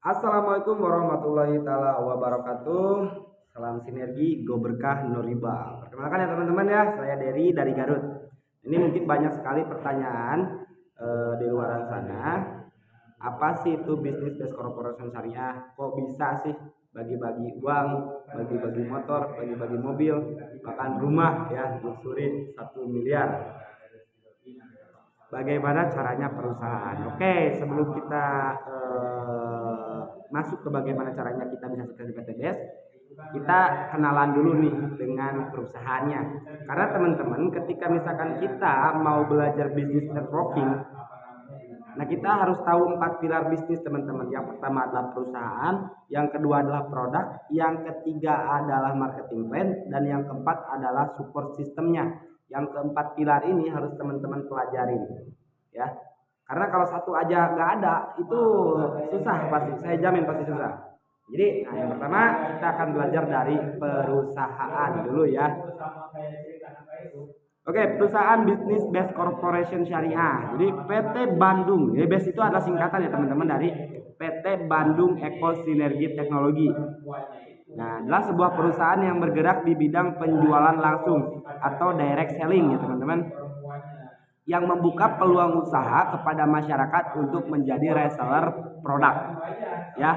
Assalamualaikum warahmatullahi taala wabarakatuh. Salam sinergi, go berkah, no riba. Perkenalkan ya teman-teman ya, saya Dery dari Garut. Ini mungkin banyak sekali pertanyaan di luaran sana. Apa sih itu bisnis based corporation syariah? Kok bisa sih bagi-bagi uang, bagi-bagi motor, bagi-bagi mobil, bahkan rumah ya, luxury 1 miliar. Bagaimana caranya perusahaan? Oke, sebelum kita masuk ke bagaimana caranya kita bisa sukses di PTBS, kita kenalan dulu nih dengan perusahaannya. Karena teman-teman, ketika misalkan kita mau belajar bisnis networking, nah kita harus tahu 4 pilar bisnis teman-teman. Yang pertama adalah perusahaan, yang kedua adalah produk, yang ketiga adalah marketing plan, dan yang keempat adalah support sistemnya. Yang keempat pilar ini harus teman-teman pelajarin ya, karena kalau satu aja nggak ada itu susah, pasti saya jamin pasti susah. Jadi yang pertama kita akan belajar dari perusahaan dulu ya. Oke, perusahaan bisnis Best Corporation Syariah. Jadi PT Bandung, ya Best itu adalah singkatan ya teman-teman dari PT Bandung Eko Sinergi Teknologi. Nah, adalah sebuah perusahaan yang bergerak di bidang penjualan langsung atau direct selling ya teman-teman, yang membuka peluang usaha kepada masyarakat untuk menjadi reseller produk ya.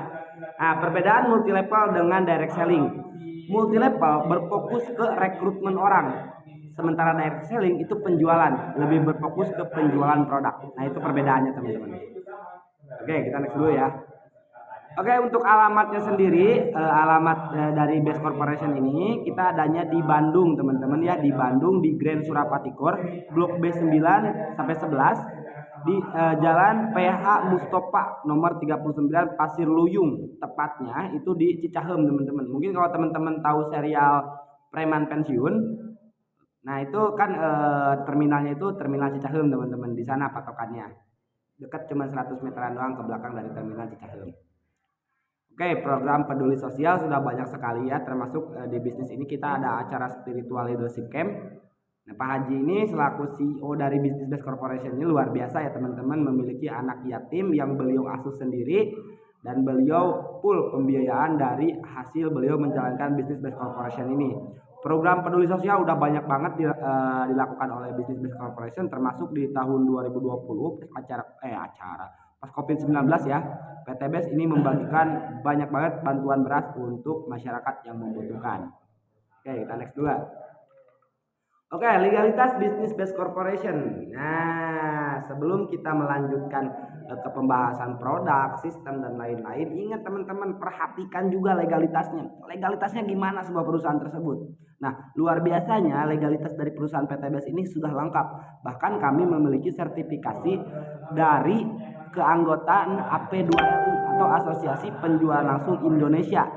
Nah, perbedaan multi level dengan direct selling. Multi level berfokus ke rekrutmen orang, sementara direct selling itu penjualan, lebih berfokus ke penjualan produk. Nah, itu perbedaannya teman-teman. Oke, kita next dulu ya. Oke, untuk alamatnya sendiri, alamat dari Best Corporation ini kita adanya di Bandung, teman-teman ya, di Bandung di Grand Surapati Core, Blok B9 sampai 11 di Jalan PH Mustofa nomor 39 Pasir Luyung, tepatnya itu di Cicahem, teman-teman. Mungkin kalau teman-teman tahu serial Preman Pensiun, nah itu kan terminalnya itu terminal Cicahem, teman-teman. Di sana patokannya. Dekat cuma 100 meteran doang ke belakang dari terminal Cicahem. Oke, program peduli sosial sudah banyak sekali ya, termasuk di bisnis ini kita ada acara spiritual leadership camp. Nah, Pak Haji ini selaku CEO dari Business Best Corporation ini luar biasa ya teman-teman, memiliki anak yatim yang beliau asuh sendiri dan beliau full pembiayaan dari hasil beliau menjalankan Business Best Corporation ini. Program peduli sosial udah banyak banget dilakukan oleh Business Best Corporation, termasuk di tahun 2020 pas COVID-19 ya. PTBS ini membagikan banyak banget bantuan beras untuk masyarakat yang membutuhkan. Oke, kita next dulu. Oke, legalitas Business Best Corporation. Nah, sebelum kita melanjutkan ke pembahasan produk, sistem, dan lain-lain, ingat teman-teman, perhatikan juga legalitasnya. Legalitasnya gimana sebuah perusahaan tersebut. Nah, luar biasanya legalitas dari perusahaan PTBS ini sudah lengkap. Bahkan kami memiliki sertifikasi dari keanggotaan AP2LI atau Asosiasi Penjual Langsung Indonesia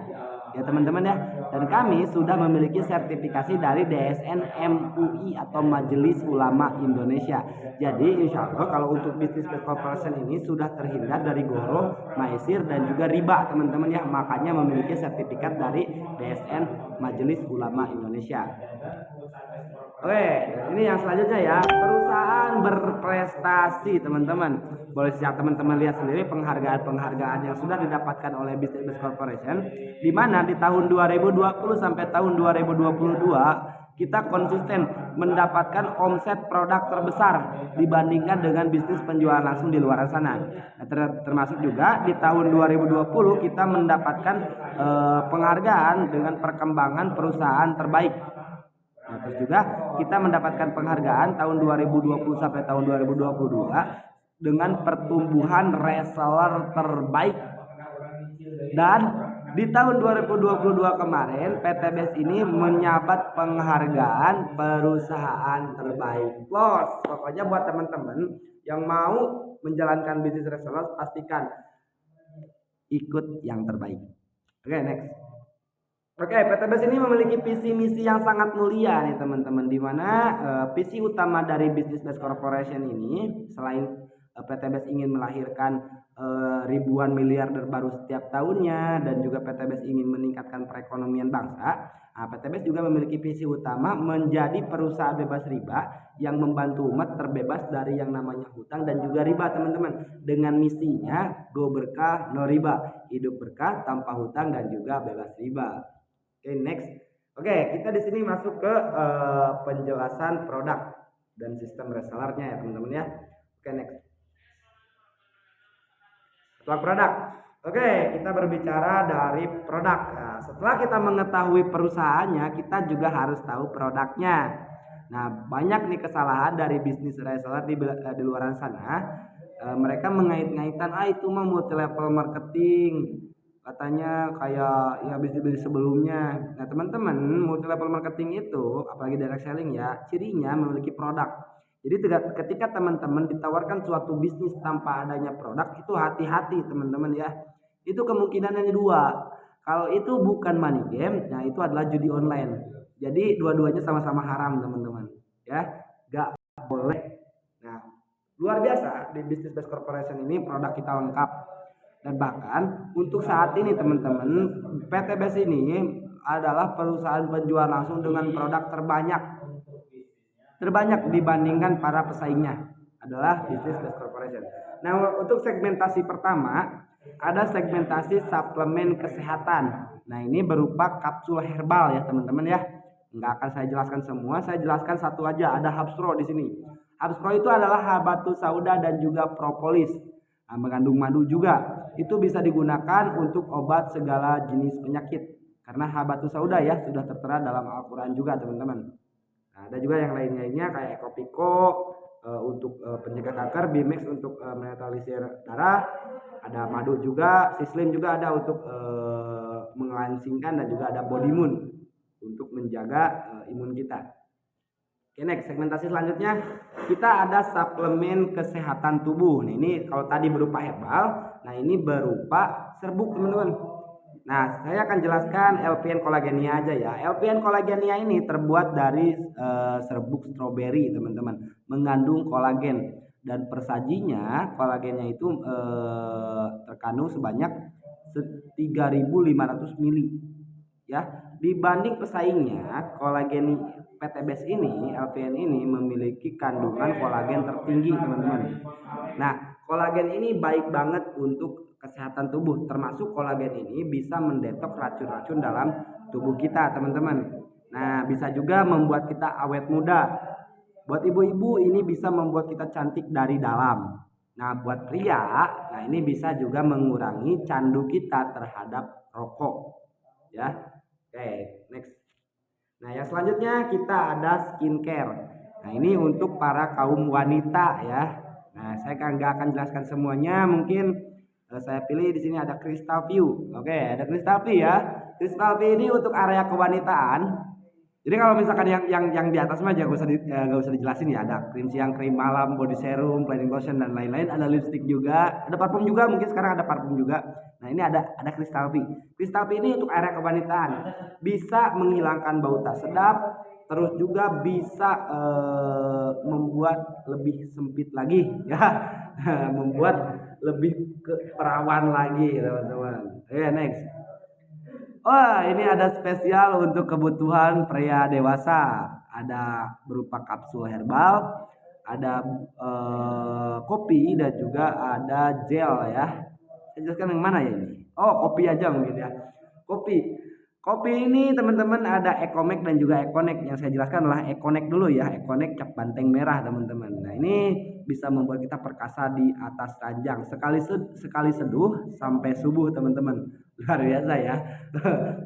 ya teman-teman ya, dan kami sudah memiliki sertifikasi dari DSN MUI atau Majelis Ulama Indonesia. Jadi insya Allah kalau untuk bisnis corporation ini sudah terhindar dari goro, maisir, dan juga riba teman-teman ya, makanya memiliki sertifikat dari DSN Majelis Ulama Indonesia. Oke, ini yang selanjutnya ya, perusahaan berprestasi teman-teman. Boleh siap teman-teman lihat sendiri penghargaan-penghargaan yang sudah didapatkan oleh Business Corporation, di mana di tahun 2020 sampai tahun 2022 kita konsisten mendapatkan omset produk terbesar dibandingkan dengan bisnis penjualan langsung di luar sana. Nah, termasuk juga di tahun 2020 kita mendapatkan penghargaan dengan perkembangan perusahaan terbaik. Nah, terus juga kita mendapatkan penghargaan tahun 2020 sampai tahun 2022 dengan pertumbuhan reseller terbaik. Dan di tahun 2022 kemarin PTBS ini menyabat penghargaan perusahaan terbaik. Los, pokoknya buat teman-teman yang mau menjalankan bisnis reseller pastikan ikut yang terbaik. Oke, next. Oke, PTBS ini memiliki visi misi yang sangat mulia nih teman-teman, di mana visi utama dari Business Best Corporation ini selain PT BES ingin melahirkan ribuan miliarder baru setiap tahunnya, dan juga PT BES ingin meningkatkan perekonomian bangsa. Nah, PT BES juga memiliki visi utama menjadi perusahaan bebas riba yang membantu umat terbebas dari yang namanya hutang dan juga riba, teman-teman. Dengan misinya go berkah no riba, hidup berkah tanpa hutang dan juga bebas riba. Oke, next. Oke, kita di sini masuk ke penjelasan produk dan sistem resellernya ya, teman-teman ya. Oke, next. Setelah produk. Oke, kita berbicara dari produk. Nah, setelah kita mengetahui perusahaannya, kita juga harus tahu produknya. Nah, banyak nih kesalahan dari bisnis reseller di luar sana. Mereka mengait-ngaitan, itu mah multi level marketing. Katanya kayak ya bisnis-bisnis sebelumnya. Nah, teman-teman, multi level marketing itu apalagi direct selling ya, cirinya memiliki produk. Jadi ketika teman-teman ditawarkan suatu bisnis tanpa adanya produk, itu hati-hati teman-teman ya. Itu kemungkinannya dua. Kalau itu bukan money game, nah itu adalah judi online. Jadi dua-duanya sama-sama haram teman-teman. Ya, gak boleh. Nah, luar biasa di Business Best Corporation ini produk kita lengkap. Dan bahkan untuk saat ini teman-teman, PT BES ini adalah perusahaan penjual langsung dengan produk terbanyak dibandingkan para pesaingnya adalah Business Best Corporation. Nah, untuk segmentasi pertama ada segmentasi suplemen kesehatan. Nah, ini berupa kapsul herbal ya teman-teman ya. Nggak akan saya jelaskan semua, saya jelaskan satu aja. Ada Habspro di sini. Habspro itu adalah habatus sauda dan juga propolis. Nah, mengandung madu juga. Itu bisa digunakan untuk obat segala jenis penyakit. Karena habatus sauda ya sudah tertera dalam Al-Quran juga teman-teman. Nah, ada juga yang lainnya kayak Ekopiko untuk pencegah kanker, Bimex untuk menetralisir darah, ada madu juga, Sislim juga ada untuk mengelansingkan, dan juga ada Bodymoon untuk menjaga imun kita. Oke, next, segmentasi selanjutnya kita ada suplemen kesehatan tubuh. Nah, ini kalau tadi berupa herbal, nah ini berupa serbuk teman-teman. Nah, saya akan jelaskan LPN kolagenia aja ya. LPN kolagenia ini terbuat dari serbuk stroberi teman-teman, mengandung kolagen, dan persajinya kolagennya itu terkandung sebanyak 3.500 mili ya. Dibanding pesaingnya, kolagen PT BES ini, LPN ini memiliki kandungan kolagen tertinggi teman-teman. Nah, kolagen ini baik banget untuk kesehatan tubuh, termasuk kolagen ini bisa mendetok racun-racun dalam tubuh kita teman-teman. Nah, bisa juga membuat kita awet muda. Buat ibu-ibu ini bisa membuat kita cantik dari dalam. Nah, buat pria, nah ini bisa juga mengurangi candu kita terhadap rokok ya. Oke, next. Nah, yang selanjutnya kita ada skincare. Nah, ini untuk para kaum wanita ya. Nah, saya nggak akan jelaskan semuanya. Mungkin saya pilih di sini ada Crystal View. Oke, ada Crystal View ya. Crystal View ini untuk area kewanitaan. Jadi kalau misalkan yang di atas mah gak usah dijelasin ya. Ada krim siang, krim malam, body serum, cleansing lotion dan lain-lain. Ada lipstick juga, ada parfum juga. Mungkin sekarang ada parfum juga. Nah, ini ada Crystal V. Crystal V ini untuk area kewanitaan. Bisa menghilangkan bau tak sedap, terus juga bisa membuat lebih sempit lagi ya. Membuat lebih ke perawan lagi, teman-teman. Oke, next. Wah, ini ada spesial untuk kebutuhan pria dewasa. Ada berupa kapsul herbal, ada kopi, dan juga ada gel ya. Saya jelaskan yang mana ya ini? Oh, kopi aja mungkin ya. Kopi. Kopi ini teman-teman ada Ecomek dan juga Econek. Yang saya jelaskan adalah Econek dulu ya. Econek cap banteng merah teman-teman. Nah, ini bisa membuat kita perkasa di atas ranjang. Sekali seduh sampai subuh teman-teman. Luar biasa ya.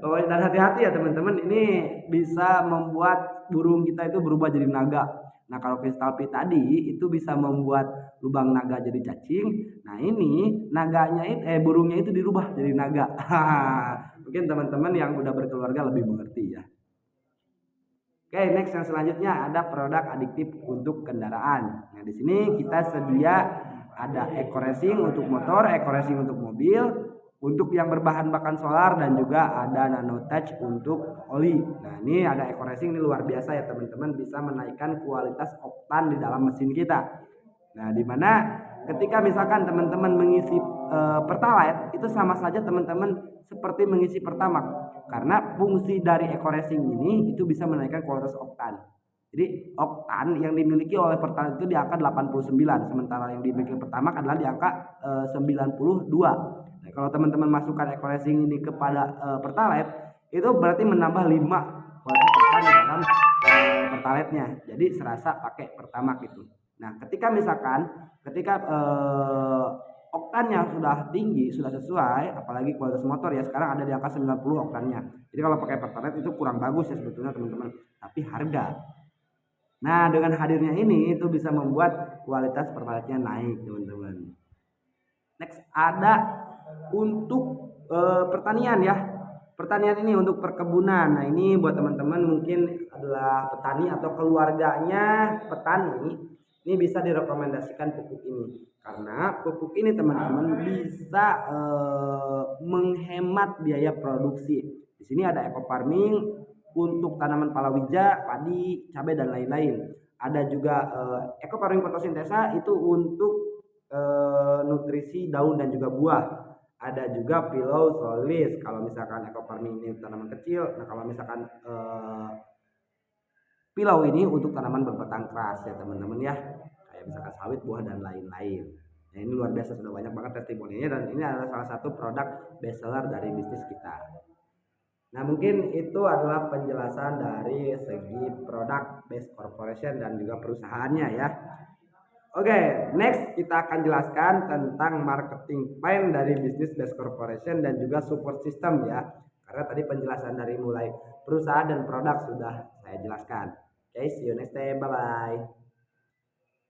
Pokoknya dan hati-hati ya teman-teman. Ini bisa membuat burung kita itu berubah jadi naga. Nah, kalau kristal P tadi itu bisa membuat lubang naga jadi cacing. Nah, ini burungnya itu dirubah jadi naga. Mungkin teman-teman yang udah berkeluarga lebih mengerti ya. Oke, next yang selanjutnya ada produk adiktif untuk kendaraan. Nah, di sini kita sedia ada eco racing untuk motor, eco racing untuk mobil, untuk yang berbahan bakar solar, dan juga ada nanotouch untuk oli. Nah, ini ada eco racing, ini luar biasa ya teman-teman, bisa menaikkan kualitas oktan di dalam mesin kita. Nah, di mana ketika misalkan teman-teman mengisi Pertalite itu sama saja teman-teman seperti mengisi Pertamax, karena fungsi dari eco-racing ini itu bisa menaikkan kualitas oktan. Jadi oktan yang dimiliki oleh Pertalite itu di angka 89, sementara yang dimiliki Pertamax adalah di angka 92. Nah, kalau teman-teman masukkan eco-racing ini kepada Pertalite, itu berarti menambah 5 kualitas oktan di dalam Pertalite-nya. Jadi serasa pakai Pertamax gitu. Nah, ketika oktannya sudah tinggi, sudah sesuai, apalagi kualitas motor ya sekarang ada di angka 90 oktannya. Jadi kalau pakai Pertalite itu kurang bagus ya sebetulnya teman-teman, tapi harga. Nah, dengan hadirnya ini itu bisa membuat kualitas Pertalite-nya naik, teman-teman. Next ada untuk pertanian ya. Pertanian ini untuk perkebunan. Nah, ini buat teman-teman mungkin adalah petani atau keluarganya petani, ini bisa direkomendasikan pupuk ini. Karena pupuk ini teman-teman bisa menghemat biaya produksi. Di sini ada eco farming untuk tanaman palawija, padi, cabai dan lain-lain. Ada juga eco farming fotosintesa itu untuk nutrisi daun dan juga buah. Ada juga pilau solis kalau misalkan eco farming ini tanaman kecil. Nah, kalau misalkan pilau ini untuk tanaman berbatang keras ya teman-teman ya, kayak misalkan sawit, buah dan lain-lain. Nah, ini luar biasa, sudah banyak banget testimoninya dan ini adalah salah satu produk bestseller dari bisnis kita. Nah, mungkin itu adalah penjelasan dari segi produk Best Corporation dan juga perusahaannya ya. Oke, next kita akan jelaskan tentang marketing plan dari bisnis Best Corporation dan juga support system ya. Karena tadi penjelasan dari mulai perusahaan dan produk sudah saya jelaskan. Oke, see you next time. Bye bye.